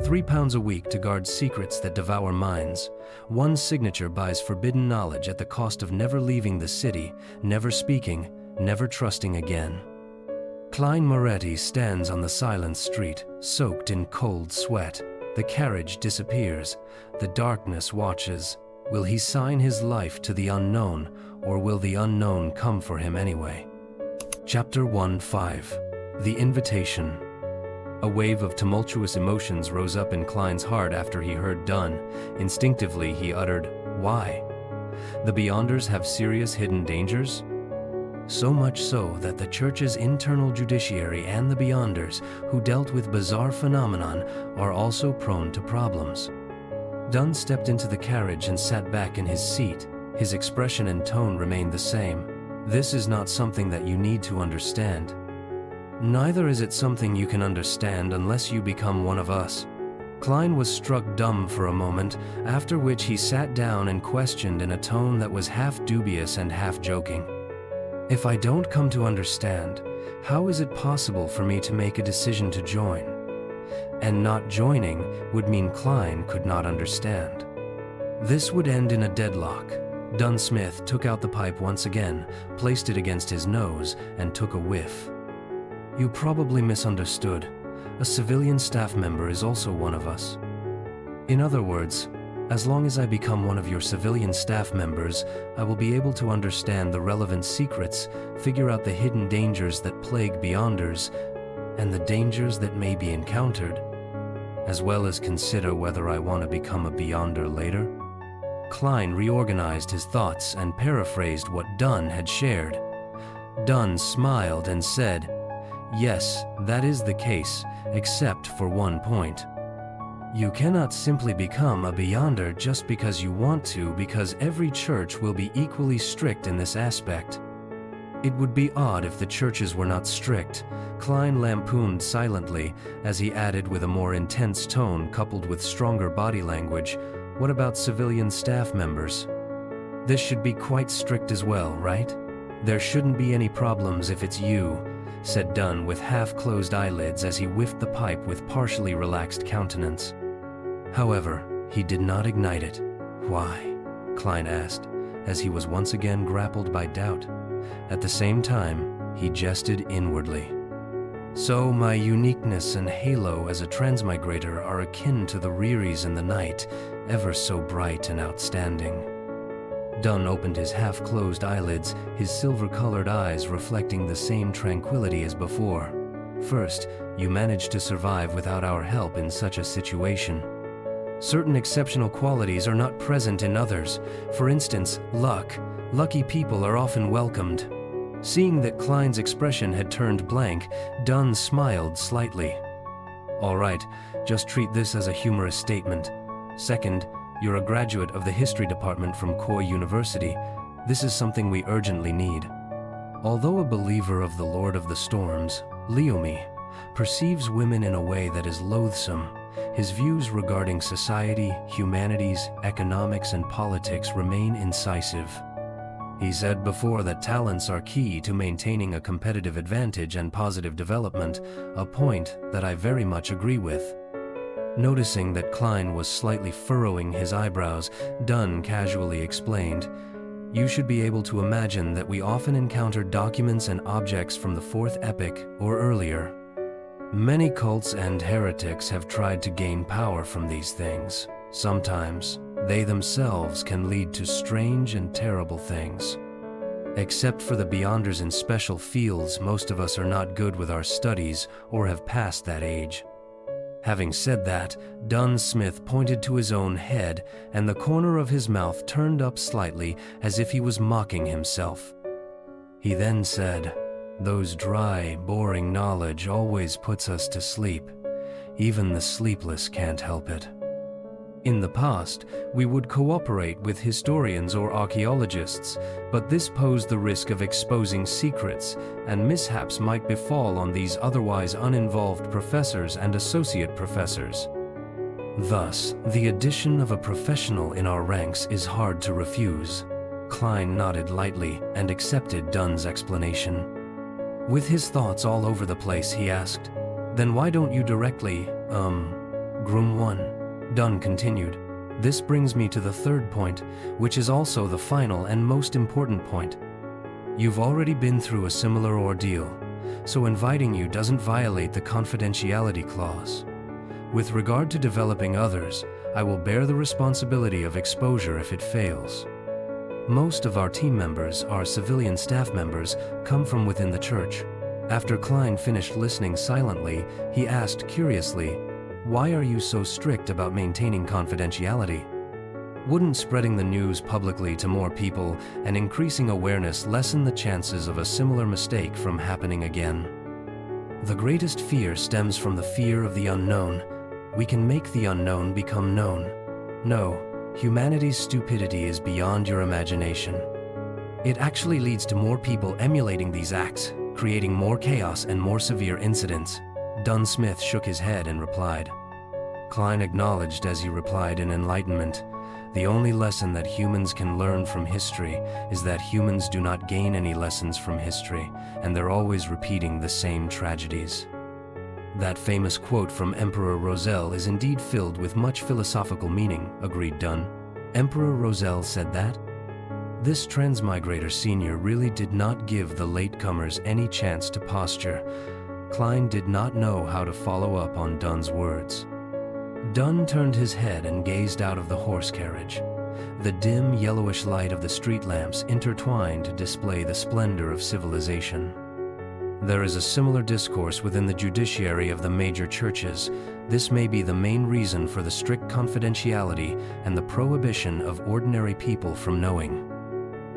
£3 a week to guard secrets that devour minds. One signature buys forbidden knowledge at the cost of never leaving the city, never speaking, never trusting again. Klein Moretti stands on the silent street, soaked in cold sweat. The carriage disappears. The darkness watches. Will he sign his life to the unknown, or will the unknown come for him anyway? Chapter 1-5. The Invitation. A wave of tumultuous emotions rose up in Klein's heart after he heard Dunn. Instinctively, he uttered, "Why? The Beyonders have serious hidden dangers?" So much so that the Church's internal judiciary and the Beyonders, who dealt with bizarre phenomenon, are also prone to problems. Dunn stepped into the carriage and sat back in his seat. His expression and tone remained the same. "This is not something that you need to understand. Neither is it something you can understand unless you become one of us." Klein was struck dumb for a moment, after which he sat down and questioned in a tone that was half dubious and half joking. "If I don't come to understand, how is it possible for me to make a decision to join?" And not joining would mean Klein could not understand. This would end in a deadlock. Dunn Smith took out the pipe once again, placed it against his nose, and took a whiff. "You probably misunderstood. A civilian staff member is also one of us. In other words, as long as I become one of your civilian staff members, I will be able to understand the relevant secrets, figure out the hidden dangers that plague Beyonders, and the dangers that may be encountered, as well as consider whether I want to become a Beyonder later." Klein reorganized his thoughts and paraphrased what Dunn had shared. Dunn smiled and said, "Yes, that is the case, except for one point. You cannot simply become a Beyonder just because you want to, because every church will be equally strict in this aspect. It would be odd if the churches were not strict." Klein lampooned silently as he added with a more intense tone coupled with stronger body language, "What about civilian staff members? This should be quite strict as well, right? There shouldn't be any problems if it's you," said Dunn with half-closed eyelids as he whiffed the pipe with partially relaxed countenance. However, he did not ignite it. "Why?" Klein asked, as he was once again grappled by doubt. At the same time, he jested inwardly. "So my uniqueness and halo as a transmigrator are akin to the Riris in the night, ever so bright and outstanding." Dunn opened his half-closed eyelids, his silver-colored eyes reflecting the same tranquility as before. "First, you managed to survive without our help in such a situation. Certain exceptional qualities are not present in others. For instance, luck. Lucky people are often welcomed." Seeing that Klein's expression had turned blank, Dunn smiled slightly. "All right, just treat this as a humorous statement. Second, you're a graduate of the history department from Koi University. This is something we urgently need." Although a believer of the Lord of the Storms, Liumi perceives women in a way that is loathsome. His views regarding society, humanities, economics, and politics remain incisive. He said before that talents are key to maintaining a competitive advantage and positive development, a point that I very much agree with. Noticing that Klein was slightly furrowing his eyebrows, Dunn casually explained, "You should be able to imagine that we often encounter documents and objects from the Fourth Epoch or earlier. Many cults and heretics have tried to gain power from these things. Sometimes, they themselves can lead to strange and terrible things. Except for the Beyonders in special fields, most of us are not good with our studies or have passed that age." Having said that, Dunn Smith pointed to his own head, and the corner of his mouth turned up slightly as if he was mocking himself. He then said, "Those dry, boring knowledge always puts us to sleep. Even the sleepless can't help it. In the past, we would cooperate with historians or archaeologists, but this posed the risk of exposing secrets, and mishaps might befall on these otherwise uninvolved professors and associate professors. Thus, the addition of a professional in our ranks is hard to refuse." Klein nodded lightly and accepted Dunn's explanation. With his thoughts all over the place, he asked, "Then why don't you directly, Groom 1. Dunn continued. This brings me to the third point, which is also the final and most important point. You've already been through a similar ordeal, so inviting you doesn't violate the confidentiality clause. With regard to developing others, I will bear the responsibility of exposure if it fails. Most of our team members, our civilian staff members, come from within the church. After Klein finished listening silently, he asked curiously, "Why are you so strict about maintaining confidentiality? Wouldn't spreading the news publicly to more people and increasing awareness lessen the chances of a similar mistake from happening again?" The greatest fear stems from the fear of the unknown. We can make the unknown become known. No, humanity's stupidity is beyond your imagination. It actually leads to more people emulating these acts, creating more chaos and more severe incidents. Dunn Smith shook his head and replied. Klein acknowledged as he replied in enlightenment, "The only lesson that humans can learn from history is that humans do not gain any lessons from history, and they're always repeating the same tragedies." That famous quote from Emperor Roselle is indeed filled with much philosophical meaning, agreed Dunn. Emperor Roselle said that? This transmigrator senior really did not give the latecomers any chance to posture. Klein did not know how to follow up on Dunn's words. Dunn turned his head and gazed out of the horse carriage. The dim, yellowish light of the street lamps intertwined to display the splendor of civilization. There is a similar discourse within the judiciary of the major churches. This may be the main reason for the strict confidentiality and the prohibition of ordinary people from knowing.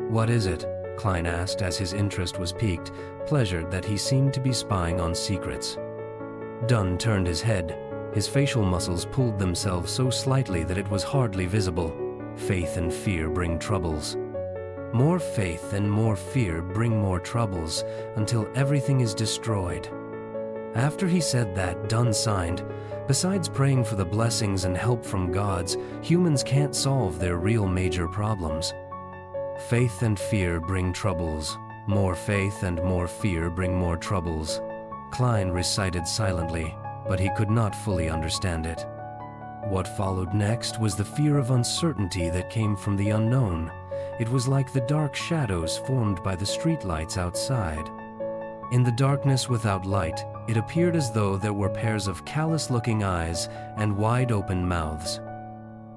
"What is it?" Klein asked as his interest was piqued, pleasured that he seemed to be spying on secrets. Dunn turned his head. His facial muscles pulled themselves so slightly that it was hardly visible. "Faith and fear bring troubles. More faith and more fear bring more troubles until everything is destroyed." After he said that, Dunn signed. Besides praying for the blessings and help from gods, humans can't solve their real major problems. Faith and fear bring troubles. More faith and more fear bring more troubles. Klein recited silently, but he could not fully understand it. What followed next was the fear of uncertainty that came from the unknown. It was like the dark shadows formed by the streetlights outside. In the darkness without light, it appeared as though there were pairs of callous-looking eyes and wide-open mouths.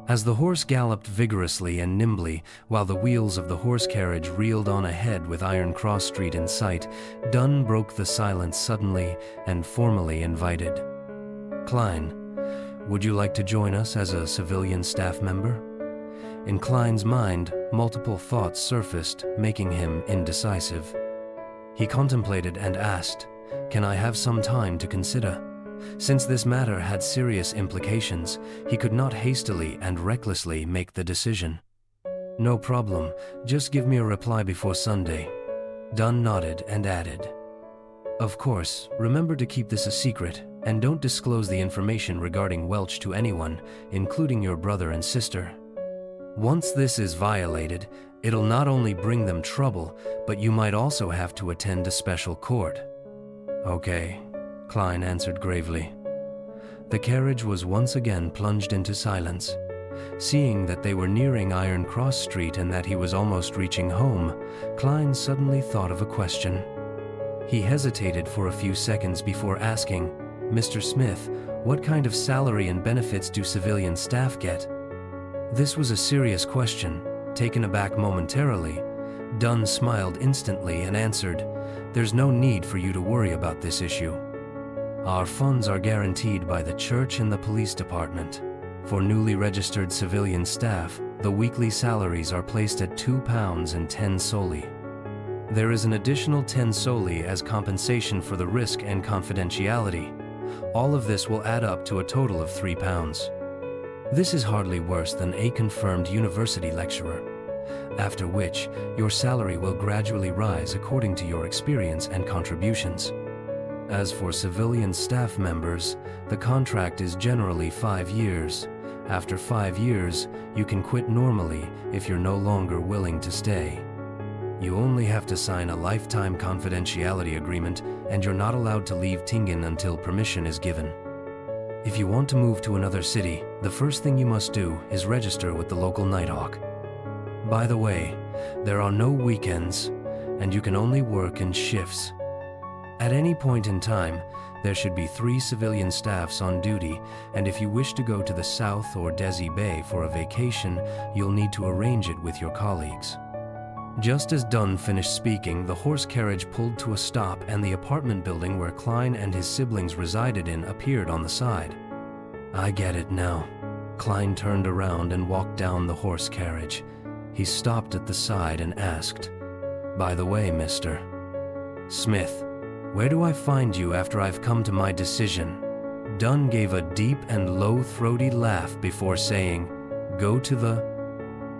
As the horse galloped vigorously and nimbly, while the wheels of the horse carriage reeled on ahead with Iron Cross Street in sight, Dunn broke the silence suddenly and formally invited. "Klein, would you like to join us as a civilian staff member?" In Klein's mind, multiple thoughts surfaced, making him indecisive. He contemplated and asked, "Can I have some time to consider?" Since this matter had serious implications, he could not hastily and recklessly make the decision. "No problem, just give me a reply before Sunday." Dunn nodded and added, "Of course, remember to keep this a secret, and don't disclose the information regarding Welch to anyone, including your brother and sister. Once this is violated, it'll not only bring them trouble, but you might also have to attend a special court." "Okay," Klein answered gravely. The carriage was once again plunged into silence. Seeing that they were nearing Iron Cross Street and that he was almost reaching home, Klein suddenly thought of a question. He hesitated for a few seconds before asking, "Mr. Smith, what kind of salary and benefits do civilian staff get?" This was a serious question. Taken aback momentarily, Dunn smiled instantly and answered, "There's no need for you to worry about this issue. Our funds are guaranteed by the church and the police department. For newly registered civilian staff, the weekly salaries are placed at £2.10 solely. There is an additional 10 solely as compensation for the risk and confidentiality. All of this will add up to a total of £3. This is hardly worse than a confirmed university lecturer, after which your salary will gradually rise according to your experience and contributions. As for civilian staff members, the contract is generally 5 years. After 5 years, you can quit normally if you're no longer willing to stay. You only have to sign a lifetime confidentiality agreement, and you're not allowed to leave Tingen until permission is given. If you want to move to another city, the first thing you must do is register with the local Nighthawk. By the way, there are no weekends, and you can only work in shifts. At any point in time, there should be 3 civilian staffs on duty, and if you wish to go to the South or Desi Bay for a vacation, you'll need to arrange it with your colleagues. Just as Dunn finished speaking, the horse carriage pulled to a stop and the apartment building where Klein and his siblings resided in appeared on the side. I get it now. Klein turned around and walked down the horse carriage. He stopped at the side and asked, "By the way, Mr. Smith, where do I find you after I've come to my decision?" Dunn gave a deep and low throaty laugh before saying, "Go to the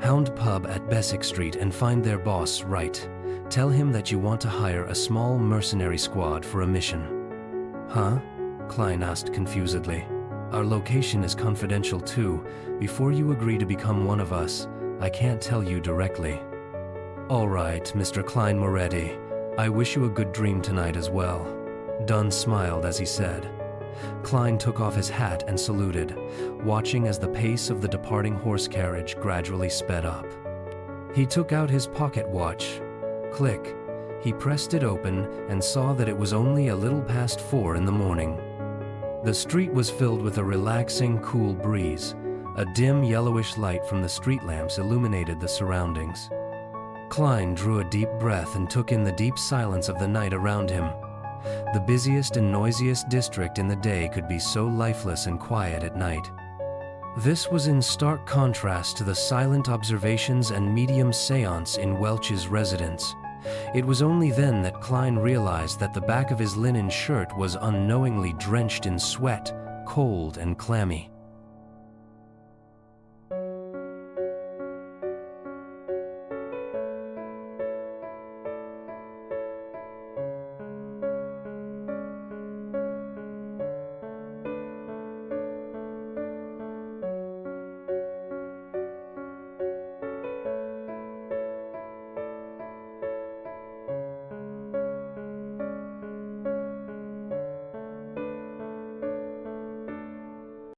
Hound Pub at Bessick Street and find their boss, Wright. Tell him that you want to hire a small mercenary squad for a mission." "Huh?" Klein asked confusedly. "Our location is confidential too. Before you agree to become one of us, I can't tell you directly." "All right, Mr. Klein Moretti. I wish you a good dream tonight as well." Dunn smiled as he said. Klein took off his hat and saluted, watching as the pace of the departing horse carriage gradually sped up. He took out his pocket watch. Click. He pressed it open and saw that it was only a little past 4 in the morning. The street was filled with a relaxing, cool breeze. A dim yellowish light from the street lamps illuminated the surroundings. Klein drew a deep breath and took in the deep silence of the night around him. The busiest and noisiest district in the day could be so lifeless and quiet at night. This was in stark contrast to the silent observations and medium seance in Welch's residence. It was only then that Klein realized that the back of his linen shirt was unknowingly drenched in sweat, cold and clammy.